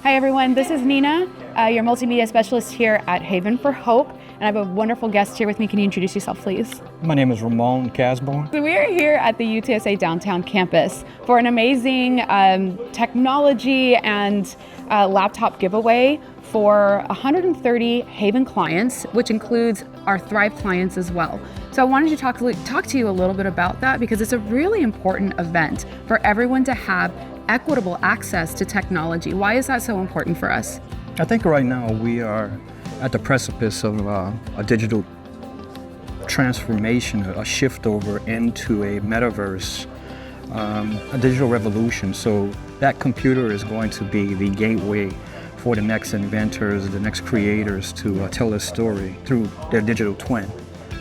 Hi everyone, this is Nina, your Multimedia Specialist here at Haven for Hope, and I have a wonderful guest here with me. Can you introduce yourself, please? My name is Ramone. So we are here at the UTSA downtown campus for an amazing technology and laptop giveaway for 130 Haven clients, which includes our Thrive clients as well. So I wanted to talk to you a little bit about that because it's a really important event for everyone to have equitable access to technology. Why is that so important for us? I think right now we are at the precipice of a digital transformation, a shift over into a metaverse, a digital revolution. So that computer is going to be the gateway for the next inventors, the next creators to tell their story through their digital twin.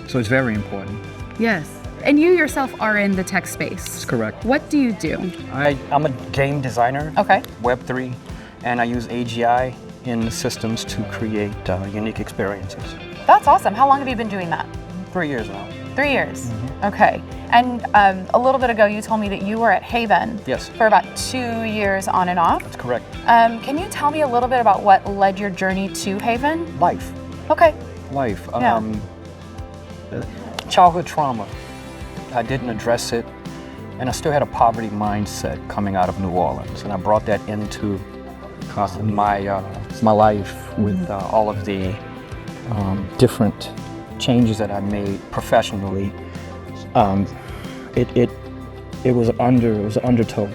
So it's very important. Yes. And you yourself are in the tech space. That's correct. What do you do? I'm a game designer, Okay. Web3, and I use AGI in the systems to create unique experiences. That's awesome. How long have you been doing that? 3 years now. 3 years. Okay. And a little bit ago, you told me that you were at Haven Yes. for about 2 years on and off. That's correct. Can you tell me a little bit about what led your journey to Haven? Life. Okay. Life. Yeah. Childhood trauma. I didn't address it, and I still had a poverty mindset coming out of New Orleans, and I brought that into my life with all of the different changes that I made professionally. It was an undertow,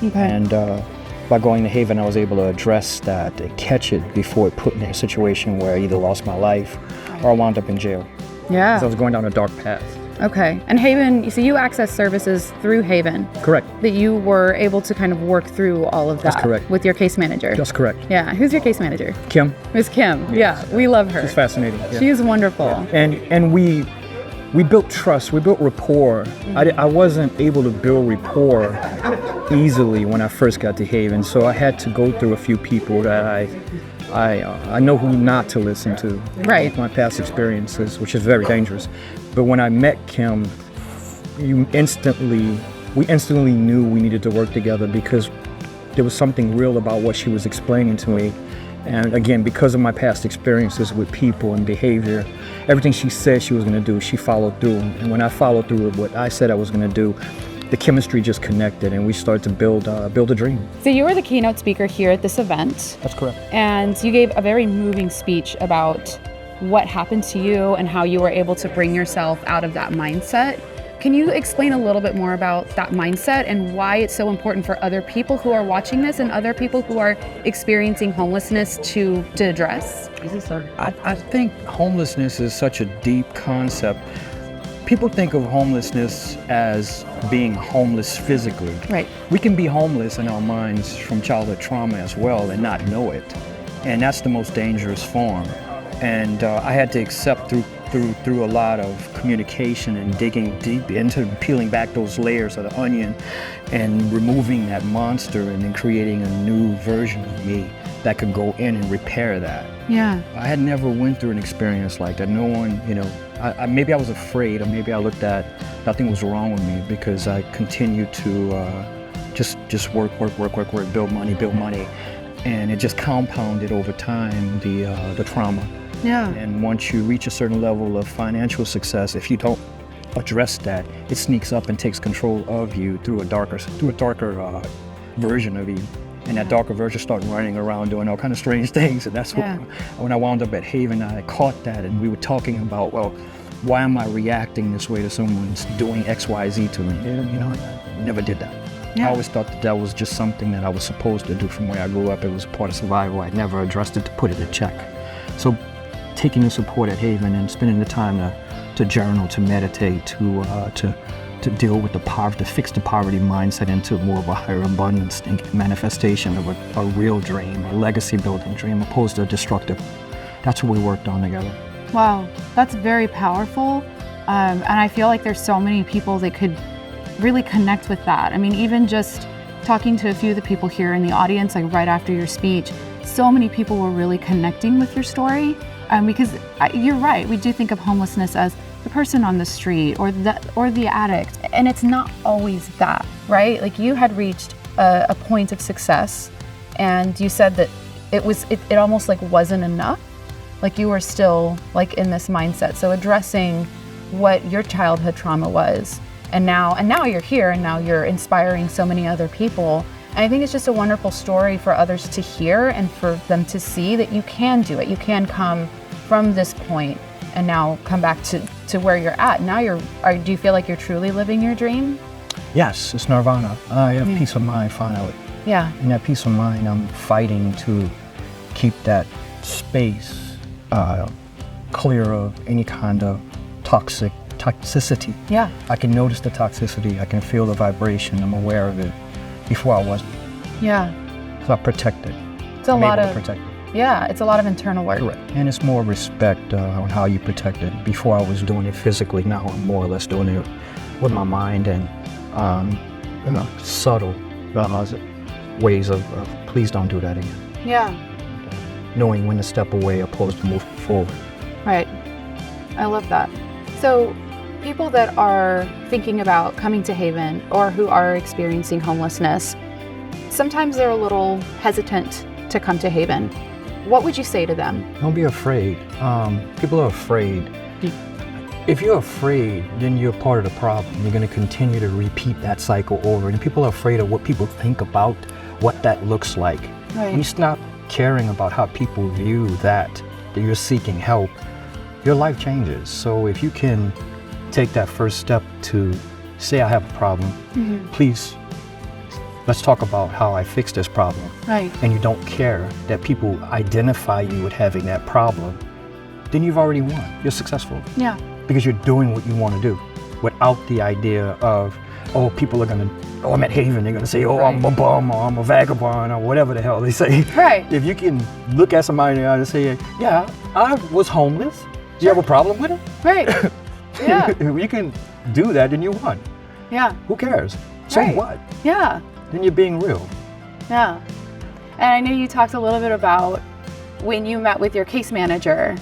Okay. and by going to Haven, I was able to address that and catch it before it put me in a situation where I either lost my life or I wound up in jail. Yeah. So I was going down a dark path. Okay. And Haven, so you access services through Haven. Correct. That you were able to kind of work through all of that. That's correct. With your case manager. That's correct. Yeah. Who's your case manager? Kim. Miss Kim. Yeah. We love her. She's fascinating. Yeah. She is wonderful. And we built trust, we built rapport. I wasn't able to build rapport easily when I first got to Haven, so I had to go through a few people that I know who not to listen to. Right. My past experiences, which is very dangerous. But when I met Kim, we instantly knew we needed to work together because there was something real about what she was explaining to me. And again, because of my past experiences with people and behavior, everything she said she was going to do, she followed through. And when I followed through with what I said I was going to do, the chemistry just connected, and we started to build a dream. So you were the keynote speaker here at this event. That's correct. And you gave a very moving speech about what happened to you and how you were able to bring yourself out of that mindset. Can you explain a little bit more about that mindset and why it's so important for other people who are watching this and other people who are experiencing homelessness to address? I think homelessness is such a deep concept. People think of homelessness as being homeless physically. Right. We can be homeless in our minds from childhood trauma as well and not know it. And that's the most dangerous form. And I had to accept through a lot of communication and digging deep into peeling back those layers of the onion and removing that monster and then creating a new version of me that could go in and repair that. Yeah. I had never went through an experience like that. No one, maybe I was afraid, or maybe I looked at nothing was wrong with me because I continued to just work, build money, and it just compounded over time the trauma. Yeah. And once you reach a certain level of financial success, if you don't address that, it sneaks up and takes control of you through a darker version of you. And that darker version started running around doing all kind of strange things. And that's when I wound up at Haven, I caught that, and we were talking about, well, why am I reacting this way to someone's doing X, Y, Z to me? And, I never did that. Yeah. I always thought that was just something that I was supposed to do from where I grew up. It was a part of survival. I never addressed it to put it in check. So taking the support at Haven and spending the time to journal, to meditate, to deal with the poverty, to fix the poverty mindset into more of a higher abundance manifestation of a real dream, a legacy building dream, opposed to a destructive. That's what we worked on together. Wow, that's very powerful. And I feel like there's so many people that could really connect with that. I mean, even just talking to a few of the people here in the audience, like right after your speech, so many people were really connecting with your story. Because you're right, we do think of homelessness as the person on the street or the addict, and it's not always that, right? Like you had reached a point of success, and you said that it almost like wasn't enough. Like you were still like in this mindset. So addressing what your childhood trauma was, and now you're here, and now you're inspiring so many other people. And I think it's just a wonderful story for others to hear and for them to see that you can do it. You can come from this point and now come back to where you're at. Now do you feel like you're truly living your dream? Yes, it's nirvana. I have peace of mind finally. Yeah. And that peace of mind, I'm fighting to keep that space clear of any kind of toxicity. Yeah. I can notice the toxicity. I can feel the vibration. I'm aware of it. Before I wasn't. Yeah. So I protect it. It's a lot of protect it. Yeah, it's a lot of internal work. Correct. And it's more respect on how you protect it. Before I was doing it physically. Now I'm more or less doing it with my mind and subtle ways of please don't do that again. Yeah. Knowing when to step away opposed to move forward. Right. I love that. So people that are thinking about coming to Haven or who are experiencing homelessness, sometimes they're a little hesitant to come to Haven. What would you say to them? Don't be afraid. People are afraid. If you're afraid, then you're part of the problem. You're going to continue to repeat that cycle over. And people are afraid of what people think about what that looks like. Right. When you stop caring about how people view that you're seeking help, your life changes. So if you can take that first step to say I have a problem, please, let's talk about how I fix this problem. Right. And you don't care that people identify you with having that problem, then you've already won. You're successful. Yeah. Because you're doing what you want to do without the idea of, oh, people are going to, oh, I'm at Haven, they're going to say, oh, Right. I'm a bum or I'm a vagabond or whatever the hell they say. Right. If you can look at somebody in the eye and say, yeah, I was homeless. Do you have a problem with it? Right. Yeah. If you can do that, then you won. Yeah. Who cares? So Right. what? Yeah. Then you're being real. Yeah. And I know you talked a little bit about when you met with your case manager,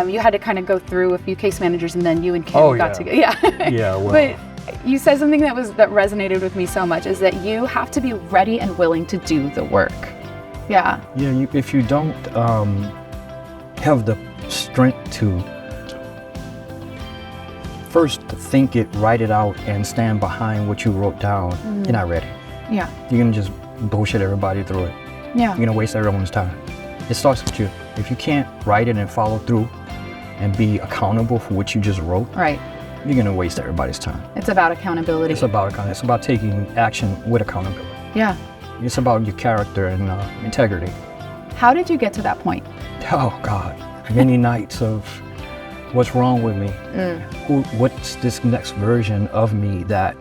you had to kind of go through a few case managers and then you and Kim got together. Yeah. Yeah, well. But you said something that resonated with me so much, is that you have to be ready and willing to do the work. Yeah. Yeah, if you don't have the strength to first think it, write it out, and stand behind what you wrote down, you're not ready. Yeah. You're gonna just bullshit everybody through it. Yeah. You're gonna waste everyone's time. It starts with you. If you can't write it and follow through and be accountable for what you just wrote, Right. you're gonna waste everybody's time. It's about accountability. It's about taking action with accountability. Yeah. It's about your character and integrity. How did you get to that point? Oh God, many nights of what's wrong with me? What's this next version of me that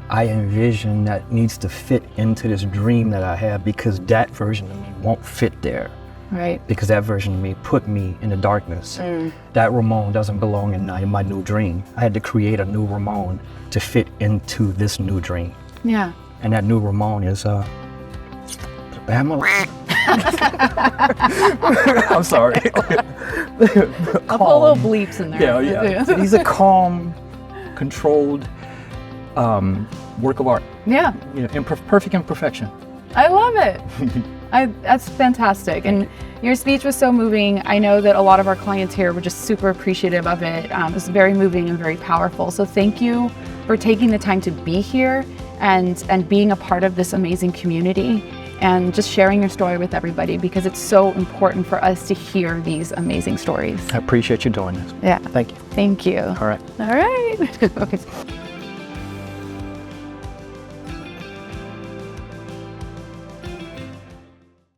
I envision that needs to fit into this dream that I have, because that version of me won't fit there. Right. Because that version of me put me in the darkness. That Ramone doesn't belong in my new dream. I had to create a new Ramone to fit into this new dream. Yeah. And that new Ramone is I'm sorry. I'll put little bleeps in there. Yeah. So he's a calm, controlled work of art. Yeah. You know, perfect imperfection. I love it. That's fantastic. And your speech was so moving. I know that a lot of our clients here were just super appreciative of it. It was very moving and very powerful. So thank you for taking the time to be here and being a part of this amazing community and just sharing your story with everybody, because it's so important for us to hear these amazing stories. I appreciate you doing this. Yeah. Thank you. Thank you. All right. All right. Okay.